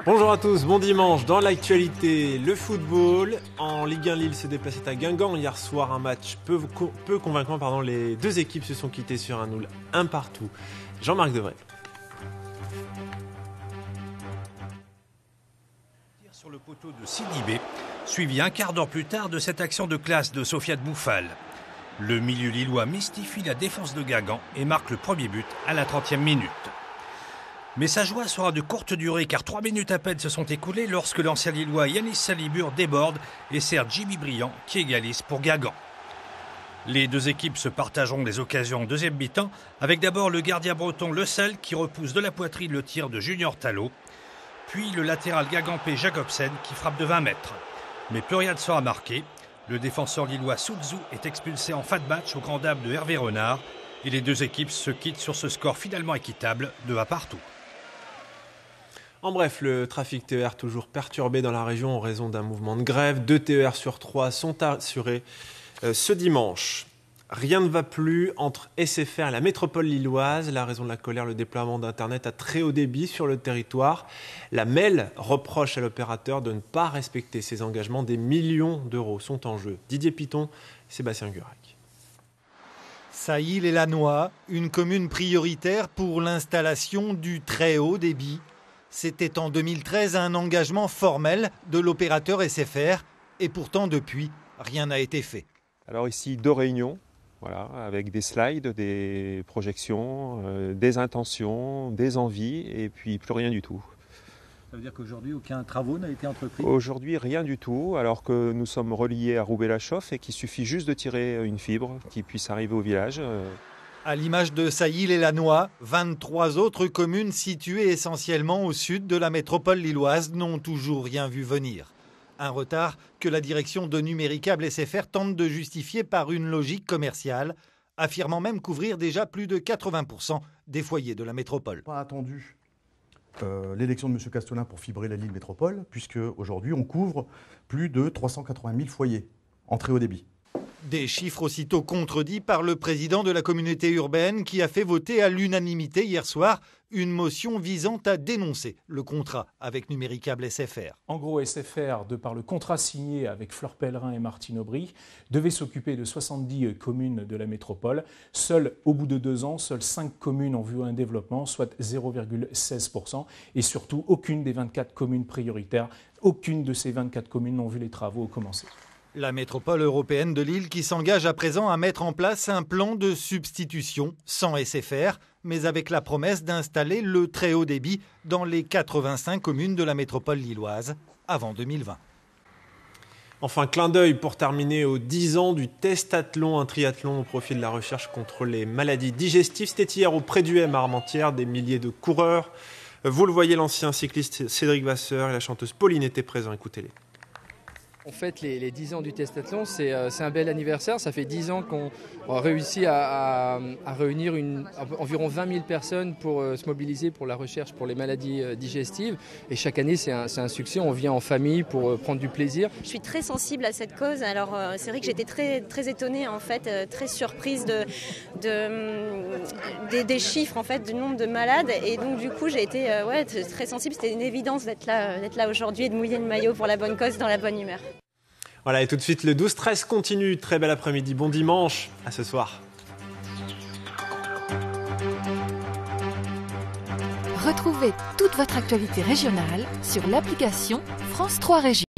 Bonjour à tous, bon dimanche. Dans l'actualité, le football. En Ligue 1, Lille se déplaçait à Guingamp hier soir. Un match peu convaincant. Les deux équipes se sont quittées sur un nul un partout. Jean-Marc Devray. Sur le poteau de Sidibé, suivi un quart d'heure plus tard de cette action de classe de Sofiane Bouffal. Le milieu lillois mystifie la défense de Guingamp et marque le premier but à la 30e minute. Mais sa joie sera de courte durée car 3 minutes à peine se sont écoulées lorsque l'ancien lillois Yanis Salibur déborde et sert Jimmy Briand qui égalise pour Guingamp. Les deux équipes se partageront les occasions en deuxième mi-temps avec d'abord le gardien breton Le Sel qui repousse de la poitrine le tir de Junior Talot, puis le latéral guingampais Jacobsen qui frappe de 20 mètres. Mais plus rien ne sera marqué. Le défenseur lillois Souzou est expulsé en fin de match au grand dam de Hervé Renard et les deux équipes se quittent sur ce score finalement équitable de 1 partout. En bref, le trafic TER toujours perturbé dans la région en raison d'un mouvement de grève. 2 TER sur 3 sont assurés ce dimanche. Rien ne va plus entre SFR et la métropole lilloise. La raison de la colère, le déploiement d'Internet à très haut débit sur le territoire. La MEL reproche à l'opérateur de ne pas respecter ses engagements. Des millions d'euros sont en jeu. Didier Piton, Sébastien Gurac. Sailly-lès-Lannoy, une commune prioritaire pour l'installation du très haut débit. C'était en 2013 un engagement formel de l'opérateur SFR et pourtant depuis, rien n'a été fait. Alors ici, 2 réunions, voilà, avec des slides, des projections, des intentions, des envies et puis plus rien du tout. Ça veut dire qu'aujourd'hui, aucun travaux n'a été entrepris ? Aujourd'hui, rien du tout, alors que nous sommes reliés à Roubaix-la-Chauffe et qu'il suffit juste de tirer une fibre qui puisse arriver au village. À l'image de Sailly-lès-Lannoy, 23 autres communes situées essentiellement au sud de la métropole lilloise n'ont toujours rien vu venir. Un retard que la direction de Numéricable SFR tente de justifier par une logique commerciale, affirmant même couvrir déjà plus de 80% des foyers de la métropole. Pas attendu l'élection de M. Castolin pour fibrer la Lille métropole, puisque aujourd'hui on couvre plus de 380 000 foyers en très haut débit. Des chiffres aussitôt contredits par le président de la communauté urbaine qui a fait voter à l'unanimité hier soir une motion visant à dénoncer le contrat avec Numéricable SFR. En gros, SFR, de par le contrat signé avec Fleur Pellerin et Martine Aubry, devait s'occuper de 70 communes de la métropole. Au bout de 2 ans, seules 5 communes ont vu un développement, soit 0,16%. Et surtout, aucune des 24 communes prioritaires, aucune de ces 24 communes n'ont vu les travaux commencer. La métropole européenne de Lille qui s'engage à présent à mettre en place un plan de substitution sans SFR, mais avec la promesse d'installer le très haut débit dans les 85 communes de la métropole lilloise avant 2020. Enfin, clin d'œil pour terminer aux 10 ans du testathlon, un triathlon au profit de la recherche contre les maladies digestives. C'était hier au Pré-du-Hem à Armentières, des milliers de coureurs. Vous le voyez, l'ancien cycliste Cédric Vasseur et la chanteuse Pauline étaient présents, écoutez-les. En fait, les 10 ans du testathlon, c'est un bel anniversaire. Ça fait 10 ans qu'on a réussi à réunir environ 20 000 personnes pour se mobiliser pour la recherche pour les maladies digestives. Et chaque année, c'est un succès. On vient en famille pour prendre du plaisir. Je suis très sensible à cette cause. Alors, c'est vrai que j'étais très étonnée, en fait, très surprise des chiffres, en fait, du nombre de malades. Et donc, du coup, j'ai été très sensible. C'était une évidence d'être là aujourd'hui et de mouiller le maillot pour la bonne cause dans la bonne humeur. Voilà, et tout de suite, le 12-13 continue. Très bel après-midi, bon dimanche, à ce soir. Retrouvez toute votre actualité régionale sur l'application France 3 Régions.